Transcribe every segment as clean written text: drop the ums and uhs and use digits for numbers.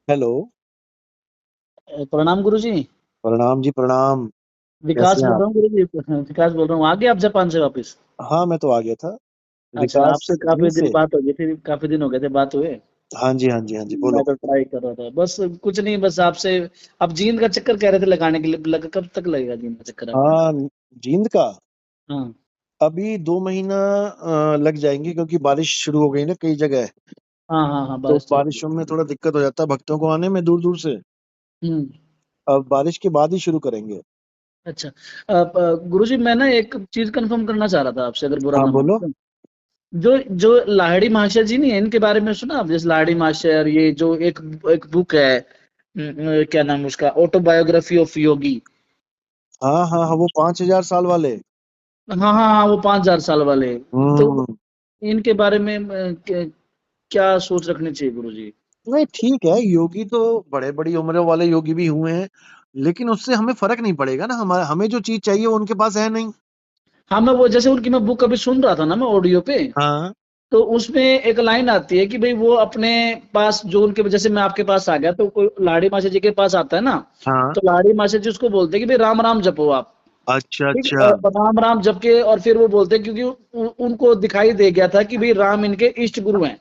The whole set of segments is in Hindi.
हेलो। प्रणाम गुरुजी। प्रणाम जी, प्रणाम। विकास कैसे हैं बोल आप? रहा हूँ गुरुजी। विकास बोल रहा हूँ, आ गए आप जापान से वापस? हाँ, मैं तो आ गया था। अच्छा, विकास आपसे जी काफी दिन से। बात हो गई थी, काफी दिन हो गए थे बात हुए। हाँ जी, हाँ जी, हाँ जी, बोलो। मैं तो ट्राई कर रहा था, बस कुछ नहीं, बस आपसे आप जींद का चक्कर कह रहे थे लगाने के लिए, कब तक लगेगा जींद का चक्कर आपका? हाँ, जींद का हाँ अभी 2 महीना लग जाएंगे, क्योंकि बारिश शुरू हो गई ना कई जगह। हाँ हाँ हाँ, तो बारिश तो होगी। बारिशों में थोड़ा दिक्कत हो जाता है भक्तों को आने में दूर दूर से। हम्म। अब बारिश के बाद ही शुरू करेंगे। अच्छा, गुरुजी मैं ना एक चीज कंफर्म करना चाह रहा था आपसे, अगर बुरा हाँ, ना बोलो। मानो तो। जो जो लाहिड़ी महाशय जी नहीं है, इनके बारे में सुना आप? जैसे लाहिड़ी महाशय, और ये जो एक एक बुक है, क्या नाम है उसका, ऑटोबायोग्राफी ऑफ योगी। हाँ हाँ हाँ, वो 5,000 साल वाले। हाँ हाँ हाँ, वो 5,000 साल वाले। तो हम्म। इनके बारे में क्या सोच रखनी चाहिए गुरु जी? नहीं, ठीक है, योगी तो बड़े बड़ी उम्र वाले योगी भी हुए हैं। लेकिन उससे हमें फर्क नहीं पड़ेगा ना, हमारा हमें जो चीज चाहिए वो उनके पास है नहीं। हाँ, मैं वो जैसे उनकी मैं बुक अभी सुन रहा था ना, मैं ऑडियो पे। हाँ तो उसमें एक लाइन आती है कि भाई वो अपने पास, जो उनके, जैसे मैं आपके पास आ गया तो कोई लाड़ी मासा जी के पास आता है ना, हाँ। तो लाड़ी मासा जी उसको बोलते हैं कि भाई राम राम जपो आप। अच्छा ठीक, अच्छा। और राम राम जप के, और फिर वो बोलते हैं, क्योंकि उनको दिखाई दे गया था कि भाई राम इनके इष्ट गुरु हैं।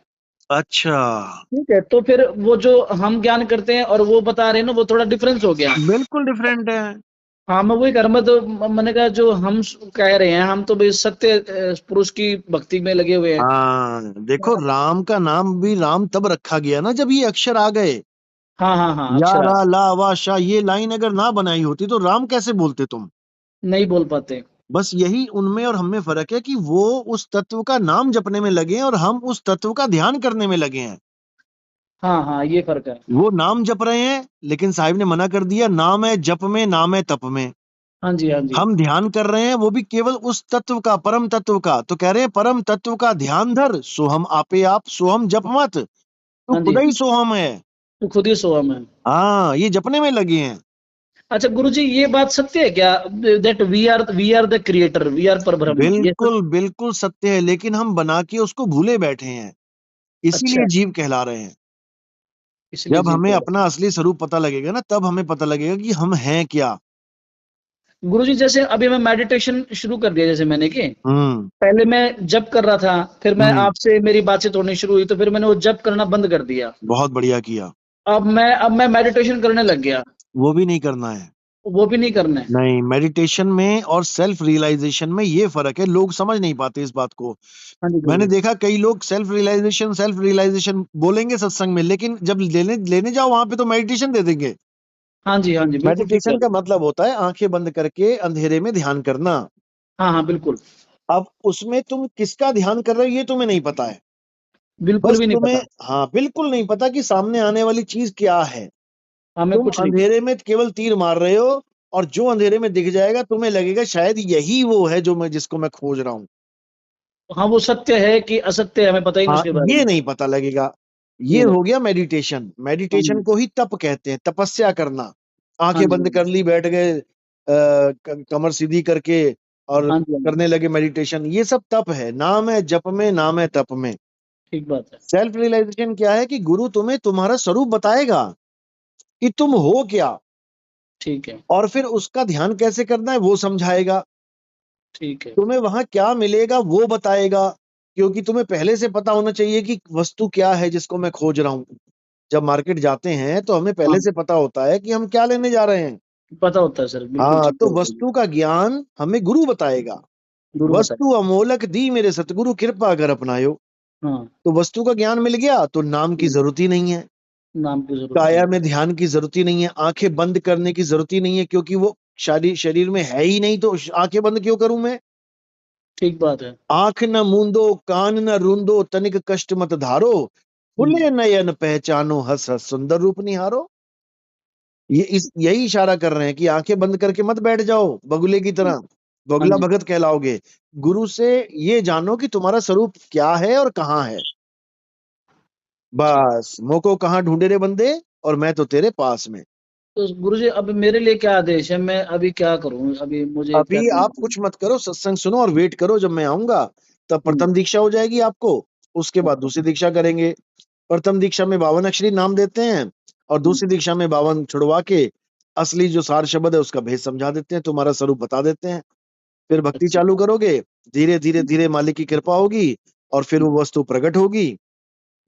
अच्छा। ठीक है, तो फिर वो जो हम ज्ञान करते हैं और वो बता रहे हैं ना, वो थोड़ा डिफरेंस हो गया। बिल्कुल डिफरेंट है। हाँ, मैं वही कर रहा, मैं तो मैंने कहा जो हम कह रहे हैं, हम तो भाई सत्य पुरुष की भक्ति में लगे हुए हैं। हाँ, देखो, राम का नाम भी राम तब रखा गया ना जब ये अक्षर आ गए। हाँ हाँ हाँ, या अक्षरा। रा ला वा शा, ये लाइन अगर ना बनाई होती तो राम कैसे बोलते तुम? नहीं बोल पाते। बस यही उनमें और हम में फर्क है कि वो उस तत्व का नाम जपने में लगे हैं और हम उस तत्व का ध्यान करने में लगे हैं। हाँ हाँ, ये फर्क है। वो नाम जप रहे हैं, लेकिन साहिब ने मना कर दिया, नाम है जप में, नाम है तप में। हाँ जी हाँ जी। हम ध्यान कर रहे हैं, वो भी केवल उस तत्व का, परम तत्व का। तो कह रहे हैं, परम तत्व का ध्यान धर, सो हम आपे आप, सो हम जप मत, तू हाँ खुदा जी, ही सो हम है। तो खुद ही सोया मैं। हाँ, ये जपने में लगे हैं। अच्छा गुरु जी, ये बात सत्य है क्या, that we are the creator, we are Parabrahm, ये सत्य? बिल्कुल बिल्कुल सत्य है, लेकिन हम बना के उसको भूले बैठे हैं। अच्छा, इसीलिए जीव कहला रहे हैं। इसलिए जब जीव हमें कह अपना रहा असली स्वरूप पता लगेगा ना, तब हमें पता लगेगा कि हम हैं क्या। है। गुरु जी, जैसे अभी मैं मेडिटेशन शुरू कर दिया, जैसे मैंने कि हम्म पहले मैं जप कर रहा था, फिर मैं हम्म। आपसे मेरी बातचीत होनी शुरू हुई, तो फिर मैंने वो जप करना बंद कर दिया। बहुत बढ़िया किया। अब मैं मेडिटेशन करने लग गया। वो भी नहीं करना है। वो भी नहीं करना है। नहीं, मेडिटेशन में और सेल्फ रियलाइजेशन में ये फर्क है, लोग समझ नहीं पाते इस बात को। हाँ जी गुरु मैंने जी। देखा कई लोग सेल्फ रियलाइजेशन बोलेंगे सत्संग में, लेकिन जब लेने लेने जाओ वहां पे तो मेडिटेशन दे देंगे। हाँ जी हाँ जी, बिल्कुल ठीक कह मेडिटेशन रहे का हैं। मतलब होता है आंखें बंद करके अंधेरे में ध्यान करना। हाँ हाँ, बिल्कुल। अब उसमें तुम किसका ध्यान कर रहे हो ये तुम्हें नहीं पता है। बिल्कुल बस भी नहीं तुम्हें, पता। हाँ, बिल्कुल नहीं पता कि सामने आने वाली चीज क्या है। हमें तुम कुछ नहीं पता। अंधेरे में केवल तीर मार रहे हो, और जो अंधेरे में दिख जाएगा तुम्हें लगेगा शायद यही वो है जो मैं जिसको मैं खोज रहा हूँ। हाँ, वो सत्य है कि असत्य है, हमें पता ही नहीं हाँ, उसके बारे ये में। नहीं पता लगेगा। ये ये नहीं। हो गया मेडिटेशन। हाँ मेडिटेशन जी को ही तप कहते हैं, तपस्या करना। हाँ आंखें जी बंद कर ली, बैठ गए, कमर सीधी करके, और हाँ जी हाँ जी। करने लगे मेडिटेशन। ये सब तप है, नाम है जप में, नाम है तप में। ठीक बात है। सेल्फ रियलाइजेशन क्या है कि गुरु तुम्हें तुम्हारा स्वरूप बताएगा कि तुम हो क्या, ठीक है। और फिर उसका ध्यान कैसे करना है वो समझाएगा। ठीक है। तुम्हें वहां क्या मिलेगा वो बताएगा, क्योंकि तुम्हें पहले से पता होना चाहिए कि वस्तु क्या है जिसको मैं खोज रहा हूँ। जब मार्केट जाते हैं तो हमें हाँ, पहले से पता होता है कि हम क्या लेने जा रहे हैं। पता होता है सर, बिल्कुल हाँ, ठीक तो कह रहे हैं। वस्तु का ज्ञान हमें गुरु बताएगा। गुरु बताए। वस्तु अमोलक दी मेरे सतगुरु, कृपा कर अपनायो। हाँ। तो वस्तु का ज्ञान मिल गया तो नाम की जरूरत ही नहीं है। नाम की जरूरत काया नहीं। में ध्यान की जरूरत ही नहीं है, आंखें बंद करने की जरूरत ही नहीं है, क्योंकि वो शरीर शरीर में है ही नहीं, तो आंखें बंद क्यों करूं मैं? ठीक बात है। आंख न मूंदो, कान न रूंदो, तनिक कष्ट मत धारो, हम्म। खुले नयन पहचानो, हस हस सुंदर रूप निहारो। यही इशारा कर रहे हैं कि आंखें बंद करके मत बैठ जाओ बगुले की तरह, हाँ बगुला जी। भगत कहलाओगे। गुरु से ये जानो कि तुम्हारा स्वरूप क्या है और कहाँ है। अच्छा, बस, मोको कहाँ ढूंढे रे बंदे, और मैं तो तेरे पास में। तो गुरु जी अब मेरे लिए क्या आदेश है, मैं अभी क्या करूं, अभी मुझे क्या अभी करना आप चाहिए? कुछ मत करो, सत्संग सुनो और वेट करो, जब मैं आऊंगा तब हम्म। प्रथम दीक्षा हो जाएगी आपको। उसके बाद दूसरी दीक्षा करेंगे। प्रथम दीक्षा में 52 अक्षरी नाम देते हैं, और दूसरी दीक्षा में 52 छुड़वा के असली जो सार शब्द है उसका भेद समझा देते हैं, तुम्हारा स्वरूप बता देते हैं। फिर भक्ति अच्छा। चालू करोगे, धीरे धीरे धीरे मालिक की कृपा होगी और फिर वो वस्तु प्रकट होगी।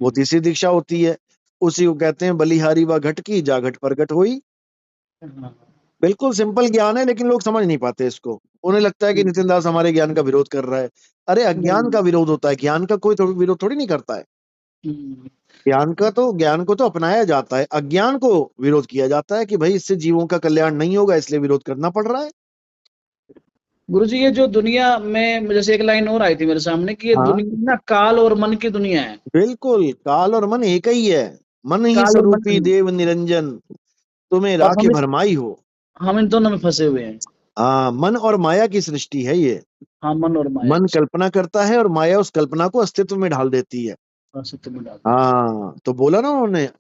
वो तीसरी दीक्षा होती है। उसी को कहते हैं बलिहारी व घट की, जा घट प्रकट हुई। हाँ। बिल्कुल सिंपल ज्ञान है, लेकिन लोग समझ नहीं पाते इसको। उन्हें लगता है कि नितिन दास हमारे ज्ञान का विरोध कर रहा है। अरे अज्ञान का विरोध होता है, ज्ञान का कोई विरोध थोड़ी नहीं करता है। ज्ञान को तो अपनाया जाता है, अज्ञान को विरोध किया जाता है कि भाई इससे जीवों का कल्याण नहीं होगा, इसलिए विरोध करना पड़ रहा है। गुरुजी, ये जो दुनिया में, जैसे एक लाइन और आई थी मेरे सामने कि ये हाँ दुनिया ना काल और मन की दुनिया है। बिल्कुल, काल और मन एक ही है। मन ही काल और स्वरूपी मन, देव निरंजन, तुम्हें और राखे भरमाई हो। हम इन दोनों में फंसे हुए हैं। हाँ, मन और माया की सृष्टि है ये। हाँ, मन और माया मन की कल्पना करता है और माया उस कल्पना को अस्तित्व में ढाल देती है। सत्य में डाल देती हाँ, तो बोला ना उन्होंने, है।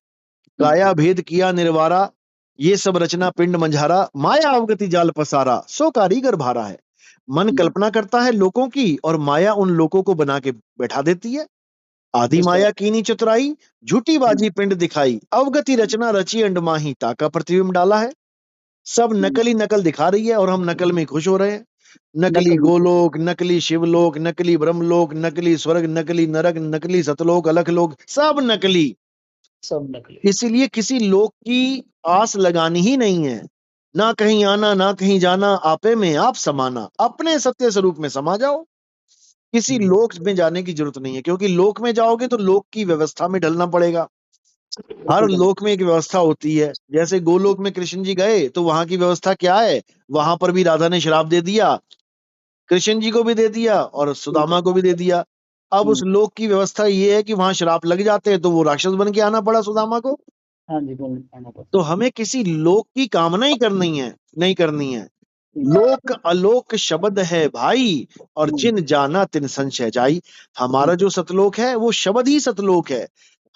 काया भेद किया निर्वारा, ये सब रचना पिंड मंझारा, माया अवगति जाल पसारा, सो कारीगर भारा है। मन कल्पना करता है लोकों की और माया उन लोकों को बना के बैठा देती है। आदि जिस माया कीनी चतुराई, झूठी बाजी पिंड दिखाई, अवगति रचना रची अंड माही, ताका प्रतिबिंब डाला है। सब नकल ही नकल दिखा रही है और हम नकल में खुश हो रहे हैं। नकली नकल, गोलोक, नकली शिवलोक, नकली ब्रह्मलोक, नकली स्वर्ग, नकली नरक, नकली सतलोक, अलखलोक, सब नकली। सब नकली। इसीलिए किसी लोक की आस लगानी ही नहीं है। ना कहीं आना ना कहीं जाना, आपे में आप समाना, अपने सत्य स्वरूप में समा जाओ। किसी लोक में जाने की जरूरत नहीं है, क्योंकि लोक में जाओगे तो लोक की व्यवस्था में ढलना पड़ेगा। हर लोक में एक व्यवस्था होती है। जैसे गोलोक में कृष्ण जी गए तो वहां की व्यवस्था क्या है, वहां पर भी राधा ने श्राप दे दिया, कृष्ण जी को भी दे दिया और सुदामा को भी दे दिया। अब उस लोक की व्यवस्था ये है कि वहां श्राप लग जाते हैं तो वो राक्षस बन के आना पड़ा सुदामा को। हाँ जी, बोलना आना पड़ता। तो हमें किसी लोक की कामना ही करनी है, नहीं करनी है। लोक अलोक शब्द है भाई, और जिन जाना तिन संशय जाई। हमारा जो सतलोक है वो शब्द ही सतलोक है।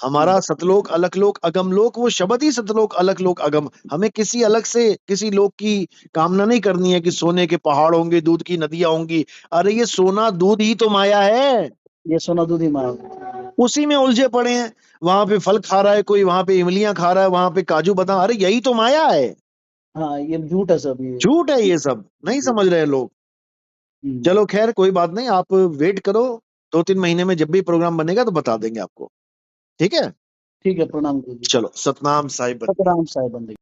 हमारा सतलोक अलकलोक अगमलोक, वो शब्द ही सतलोक अलकलोक अगम। हमें किसी अलग से किसी लोक की कामना नहीं करनी है कि सोने के पहाड़ होंगे, दूध की नदियां होंगी। अरे ये सोना दूध ही तो माया है, ये सोना दूध ही माया। उसी में उलझे पड़े हैं। वहां पे फल खा रहा है कोई, वहां पे इमलियां खा रहा है, वहां पे काजू बादाम, अरे यही तो माया है। हाँ, ये झूठ है सब ये। झूठ है ये सब, नहीं समझ रहे लोग। चलो खैर कोई बात नहीं, आप वेट करो, 2-3 महीने में जब भी प्रोग्राम बनेगा तो बता देंगे आपको। ठीक है, ठीक है, प्रणाम गुरु जी। चलो सतनाम साहिब। सतराम साहिब बंदे।